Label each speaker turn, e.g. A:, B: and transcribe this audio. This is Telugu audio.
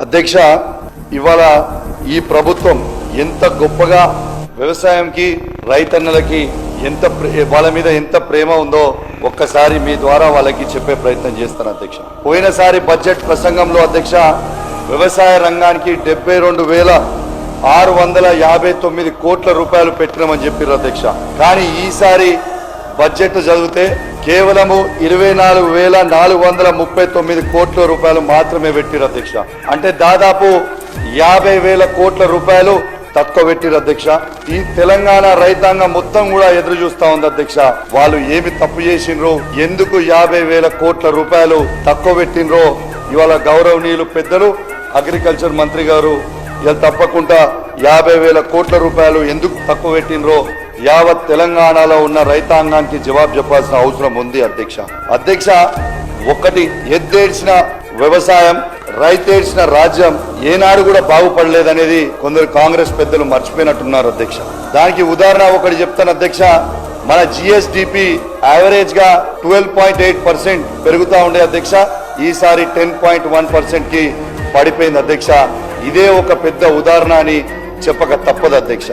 A: అధ్యక్ష, ఇవాళ ఈ ప్రభుత్వం ఎంత గొప్పగా వ్యవసాయంకి రైతన్నలకి వాళ్ళ మీద ఎంత ప్రేమ ఉందో ఒక్కసారి మీ ద్వారా వాళ్ళకి చెప్పే ప్రయత్నం చేస్తాను అధ్యక్ష. పోయినసారి బడ్జెట్ ప్రసంగంలో అధ్యక్ష వ్యవసాయ రంగానికి 72,659 కోట్ల రూపాయలు పెట్టినామని చెప్పారు అధ్యక్ష. కానీ ఈసారి బడ్జెట్ చదివితే కేవలము 24,439 కోట్ల రూపాయలు మాత్రమే పెట్టిరు అధ్యక్ష. అంటే దాదాపు 50,000 కోట్ల రూపాయలు తక్కువ పెట్టిరు అధ్యక్ష. ఈ తెలంగాణ రైతాంగం మొత్తం కూడా ఎదురు చూస్తా ఉంది అధ్యక్ష. వాళ్ళు ఏమి తప్పు చేసిండ్రో, ఎందుకు 50,000 కోట్ల రూపాయలు తక్కువ పెట్టినరో ఇవాళ గౌరవనీయులు పెద్దలు అగ్రికల్చర్ మంత్రి గారు ఇలా తప్పకుండా 50,000 కోట్ల రూపాయలు ఎందుకు తక్కువ పెట్టినరో యావత్ తెలంగాణలో ఉన్న రైతాంగానికి జవాబు చెప్పాల్సిన అవసరం ఉంది అధ్యక్ష. అధ్యక్ష, ఒకటి ఎద్దేడ్చిన వ్యవసాయం, రైతేడ్చిన రాజ్యం ఏనాడు కూడా బాగుపడలేదనేది కొందరు కాంగ్రెస్ పెద్దలు మర్చిపోయినట్టున్నారు అధ్యక్ష. దానికి ఉదాహరణ ఒకటి చెప్తాను అధ్యక్ష. మన జిఎస్డిపి యావరేజ్ గా 12.8% పెరుగుతా ఉండే అధ్యక్ష. ఈసారి 10.1% కి పడిపోయింది అధ్యక్ష. ఇదే ఒక పెద్ద ఉదాహరణ అని చెప్పక తప్పదు అధ్యక్ష.